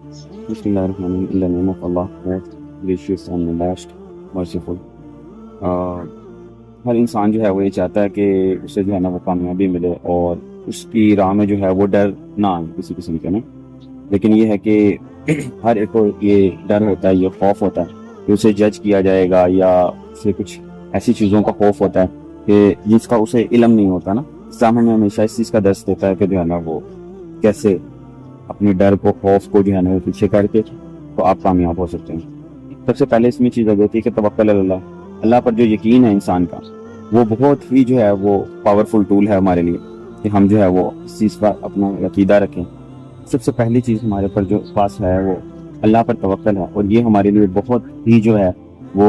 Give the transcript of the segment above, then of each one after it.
Bismillahirrahmanirrahim. In the name of Allah, most gracious and most merciful. ہر انسان جو ہے وہ یہ چاہتا ہے کہ اسے جو ہے نا وہ کامیابی ملے اور اس کی راہ میں جو ہے وہ ڈر نہ آئے کسی قسم کے نا. لیکن یہ ہے کہ ہر ایک کو یہ ڈر ہوتا ہے، یہ خوف ہوتا ہے کہ اسے جج کیا جائے گا، یا اسے کچھ ایسی چیزوں کا خوف ہوتا ہے کہ جس کا اسے علم نہیں ہوتا نا. اسلام ہمیں ہمیشہ اس چیز کا درس دیتا ہے کہ جو ہے نا وہ کیسے اپنے ڈر کو، خوف کو جو ہے نا وہ پیچھے کر کے تو آپ کامیاب ہو سکتے ہیں. سب سے پہلے اس میں چیز ہوتی ہے کہ توکل اللہ. اللہ پر جو یقین ہے انسان کا، وہ بہت ہی جو ہے وہ پاورفل ٹول ہے ہمارے لیے کہ ہم جو ہے وہ اس چیز پر اپنا عقیدہ رکھیں. سب سے پہلی چیز ہمارے پر جو پاس ہے وہ اللہ پر توکل ہے، اور یہ ہمارے لیے بہت ہی جو ہے وہ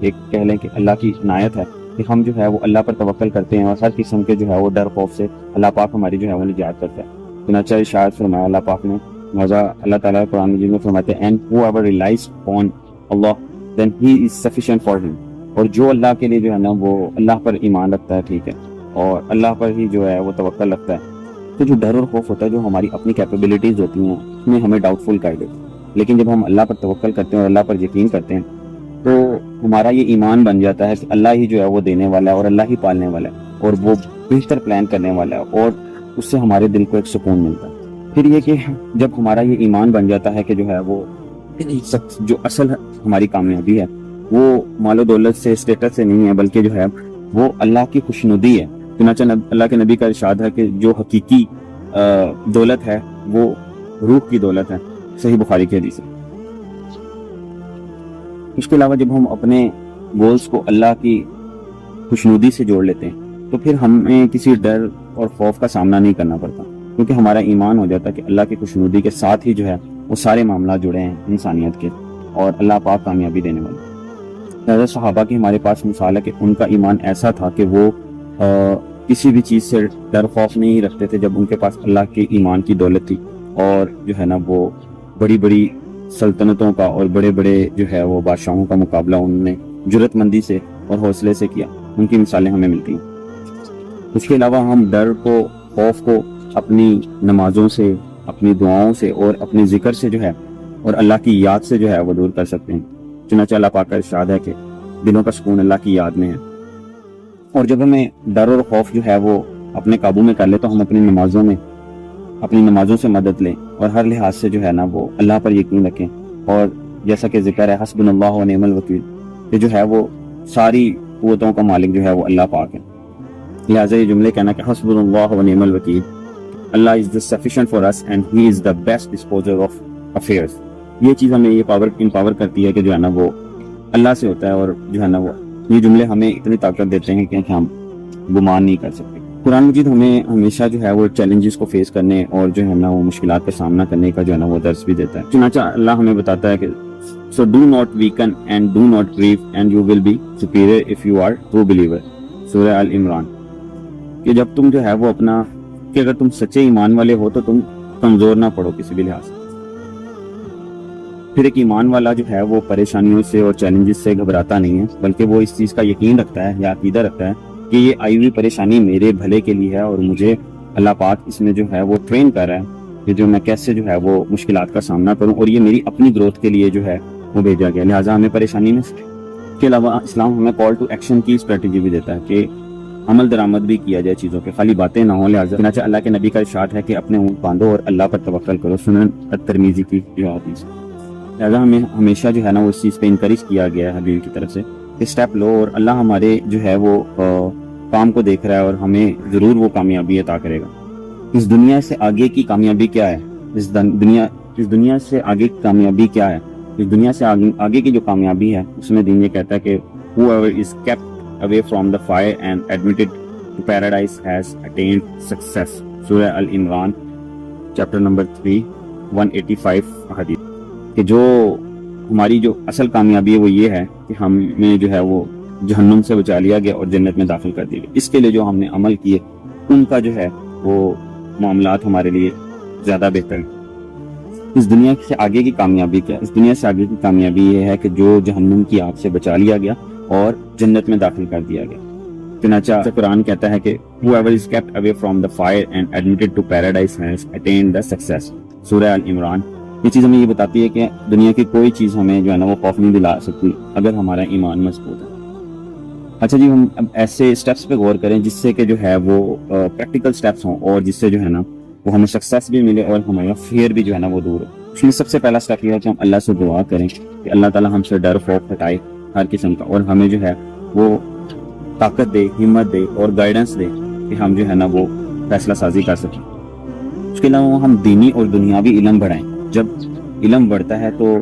ایک کہہ لیں کہ اللہ کی عنایت ہے کہ ہم جو ہے وہ اللہ پر توکل کرتے ہیں، اور ہر قسم کے جو ہے وہ ڈر خوف سے اللہ پاک ہماری جو ہے وہ نجات کرتا ہے. چنانچہ ارشاد فرمایا اللہ پاک نے، اللہ تعالیٰ قرآن مجید میں فرماتے ہیں and whoever relies upon Allah then he is sufficient for him. اور جو اللہ کے لیے جو ہے نا وہ اللہ پر ایمان رکھتا ہے، ٹھیک ہے، اور اللہ پر ہی جو ہے وہ توکل رکھتا ہے، تو جو ڈر اور خوف ہوتا ہے جو ہماری اپنی کیپیبلٹیز ہوتی ہیں اس میں ہمیں ڈاؤٹ فل کر دیتے ہیں. لیکن جب ہم اللہ پر توکل کرتے ہیں اور اللہ پر یقین کرتے ہیں تو ہمارا یہ ایمان بن جاتا ہے کہ اللہ ہی جو ہے وہ دینے والا ہے، اور اللہ ہی پالنے والا ہے، اور وہ بہتر پلان کرنے والا ہے، اور اس سے ہمارے دل کو ایک سکون ملتا ہے. پھر یہ کہ جب ہمارا یہ ایمان بن جاتا ہے کہ جو ہے وہ جو اصل ہماری کامیابی ہے وہ مال و دولت سے، اسٹیٹس سے نہیں ہے، بلکہ جو ہے وہ اللہ کی خوشنودی ہے. چنانچہ اللہ کے نبی کا ارشاد ہے کہ جو حقیقی دولت ہے وہ روح کی دولت ہے، صحیح بخاری کی حدیث ہے. اس کے علاوہ جب ہم اپنے گولز کو اللہ کی خوشنودی سے جوڑ لیتے ہیں تو پھر ہمیں کسی ڈر اور خوف کا سامنا نہیں کرنا پڑتا، کیونکہ ہمارا ایمان ہو جاتا ہے کہ اللہ کی خوشنودی کے ساتھ ہی جو ہے وہ سارے معاملات جڑے ہیں انسانیت کے، اور اللہ پاک کامیابی دینے والے. لہٰذا صحابہ کی ہمارے پاس مثال ہے کہ ان کا ایمان ایسا تھا کہ وہ کسی بھی چیز سے ڈر خوف نہیں رکھتے تھے جب ان کے پاس اللہ کے ایمان کی دولت تھی، اور جو ہے نا وہ بڑی بڑی سلطنتوں کا اور بڑے بڑے جو ہے وہ بادشاہوں کا مقابلہ انہوں نے جرت مندی سے اور حوصلے سے کیا. ان کی مثالیں ہمیں ملتی ہیں. اس کے علاوہ ہم ڈر کو، خوف کو اپنی نمازوں سے، اپنی دعاؤں سے اور اپنے ذکر سے جو ہے اور اللہ کی یاد سے جو ہے وہ دور کر سکتے ہیں. چنانچہ اللہ پاک کا ارشاد ہے کہ دلوں کا سکون اللہ کی یاد میں ہے. اور جب ہمیں ڈر اور خوف جو ہے وہ اپنے قابو میں کر لے تو ہم اپنی نمازوں سے مدد لیں، اور ہر لحاظ سے جو ہے نا وہ اللہ پر یقین رکھیں. اور جیسا کہ ذکر ہے حسبنا اللہ و نعم الوکیل، کہ جو ہے وہ ساری قوتوں کا مالک جو ہے وہ اللہ پاک ہے. لہٰذا یہ جملے کہنا کہ حسبنا اللہ و نعم الوکیل، اللہ از the sufficient for us and he is the best disposer of affairs، یہ چیز ہمیں یہ امپاور کرتی ہے کہ جو ہے نا وہ اللہ سے ہوتا ہے، اور جو ہے نا وہ یہ جملے ہمیں اتنی طاقت دیتے ہیں کہ ہم گمان نہیں کر سکتے. قرآن مجید ہمیں ہمیشہ جو ہے وہ چیلنجز کو فیس کرنے اور جو ہے نا وہ مشکلات کا سامنا کرنے کا جو ہے نا وہ درس بھی دیتا ہے. چنانچہ اللہ ہمیں بتاتا ہے کہ so do not weaken and do not grieve and you will be superior if you are true believer، سورہ آل عمران. کہ جب تم جو ہے وہ اپنا کہ اگر تم سچے ایمان والے ہو تو تم کمزور نہ پڑو کسی بھی لحاظ سے. پھر ایک ایمان والا جو ہے وہ پریشانیوں سے اور چیلنجز سے گھبراتا نہیں ہے، بلکہ وہ اس چیز کا یقین رکھتا ہے یا عقیدہ رکھتا ہے کہ یہ آئی ہوئی پریشانی میرے بھلے کے لیے ہے، اور مجھے اللہ پاک اس میں جو ہے وہ ٹرین کر رہا ہے کہ جو میں کیسے جو ہے وہ مشکلات کا سامنا کروں، اور یہ میری اپنی گروتھ کے لیے جو ہے وہ بھیجا گیا. لہٰذا ہمیں پریشانی میں کے علاوہ اسلام ہمیں کال ٹو ایکشن کی اسٹریٹجی بھی دیتا ہے کہ عمل درآمد بھی کیا جائے چیزوں کے، خالی باتیں نہ ہوں. لہٰذا چنانچہ اللہ کے نبی کا ارشاد ہے کہ اپنے اونٹ باندھو اور اللہ پر توکل کرو، سنن الترمذی کی جو حدیث. لہٰذا ہمیں ہمیشہ جو ہے نا وہ اس چیز پہ انکریج کیا گیا ہے حبیب کی طرف سے کہ اسٹیپ لو، اور اللہ ہمارے جو ہے وہ کام کو دیکھ رہا ہے اور ہمیں ضرور وہ کامیابی عطا کرے گا. اس دنیا سے آگے کی کامیابی کیا ہے؟ اس دنیا سے آگے کی کامیابی کیا ہے؟ اس دنیا سے آگے کی جو کامیابی ہے اس میں دین یہ کہتا ہے کہ whoever is kept away from the fire and admitted to paradise has attained success، سورہ العمران چیپٹر نمبر 3 185 حدیث. کہ جو ہماری جو اصل کامیابی ہے وہ یہ ہے کہ ہمیں جو ہے وہ جہنم سے بچا لیا گیا اور جنت میں داخل کر دیا گیا. اس کے لیے جو ہم نے عمل کیے ان کا جو ہے وہ معاملات ہمارے لیے زیادہ بہتر ہیں. اس دنیا سے آگے کی کامیابی کیا؟ اس دنیا سے آگے کی کامیابی یہ ہے کہ جو جہنم کی آگ سے بچا لیا گیا اور جنت میں داخل کر دیا گیا. چنانچہ قرآن کہتا ہے کہ whoever is kept away from the fire and admitted to paradise has attained the success، سورہ العمران یہ چیز ہمیں یہ بتاتی ہے کہ دنیا کی کوئی چیز ہمیں جو ہے نا وہ خوف نہیں دلا سکتی اگر ہمارا ایمان مضبوط ہے۔ اچھا جی، ہم اب ایسے اسٹیپس پہ غور کریں جس سے کہ جو ہے وہ پریکٹیکل اسٹیپس ہوں اور جس سے جو ہے نا وہ ہمیں سکسیس بھی ملے اور ہمارا فیئر بھی جو ہے نا وہ دور ہو۔ اس میں سب سے پہلا اسٹیپ یہ ہے کہ ہم اللہ سے دعا کریں کہ اللہ تعالیٰ ہم سے ڈر و خوف ہٹائے ہر قسم کا، اور ہمیں جو ہے وہ طاقت دے، ہمت دے اور گائیڈنس دے کہ ہم جو ہے نا وہ فیصلہ سازی کر سکیں۔ اس کے علاوہ ہم دینی اور دنیاوی علم بڑھائیں۔ جب علم بڑھتا ہے تو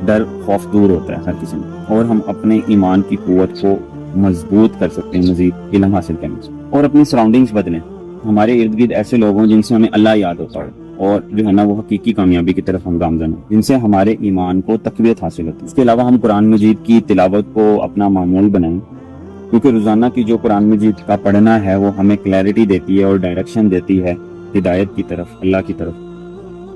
ڈر خوف دور ہوتا ہے ہر قسم کا، اور ہم اپنے ایمان کی قوت کو مضبوط کر سکتے ہیں مزید علم حاصل کرنے سے۔ اور اپنی سراؤنڈنگز بدلیں، ہمارے ارد گرد ایسے لوگ ہوں جن سے ہمیں اللہ یاد ہوتا ہو اور جو ہے نا وہ حقیقی کامیابی کی طرف ہم گامزن ہوں، جن سے ہمارے ایمان کو تقویت حاصل ہوتی ہے۔ اس کے علاوہ ہم قرآن مجید کی تلاوت کو اپنا معمول بنائیں، کیونکہ روزانہ کی جو قرآن مجید کا پڑھنا ہے وہ ہمیں کلیئرٹی دیتی ہے اور ڈائریکشن دیتی ہے ہدایت کی طرف، اللہ کی طرف۔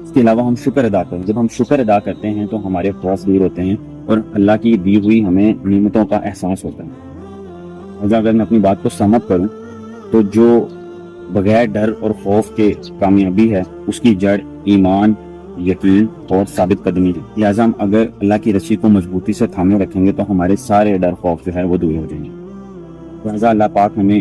اس کے علاوہ ہم شکر ادا کریں، جب ہم شکر ادا کرتے ہیں تو ہمارے خوف دور ہوتے ہیں اور اللہ کی دی ہوئی ہمیں نعمتوں کا احساس ہوتا ہے۔ اگر میں اپنی بات کو سم اپ کروں تو جو بغیر ڈر اور خوف کے کامیابی ہے اس کی جڑ ایمان، یقین اور ثابت قدمی ہے۔ لہٰذا ہم اگر اللہ کی رسی کو مضبوطی سے تھامے رکھیں گے تو ہمارے سارے ڈر خوف جو ہے وہ دور ہو جائیں گے۔ لہٰذا اللہ پاک ہمیں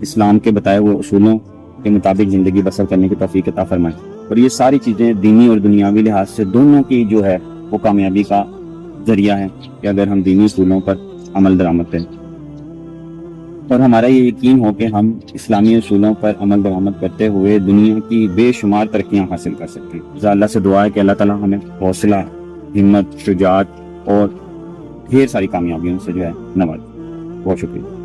اسلام کے بتائے ہوئے اصولوں کے مطابق زندگی بسر کرنے کی توفیق عطا فرمائے، اور یہ ساری چیزیں دینی اور دنیاوی لحاظ سے دونوں کی جو ہے وہ کامیابی کا ذریعہ ہے کہ اگر ہم دینی اصولوں پر عمل درآمد کریں اور ہمارا یہ یقین ہو کہ ہم اسلامی اصولوں پر عمل درآمد کرتے ہوئے دنیا کی بے شمار ترقیاں حاصل کر سکتے ہیں۔ اللہ سے دعا ہے کہ اللہ تعالیٰ ہمیں حوصلہ، ہمت، شجاعت اور ڈھیر ساری کامیابیوں سے جو ہے نوازے۔ بہت شکریہ۔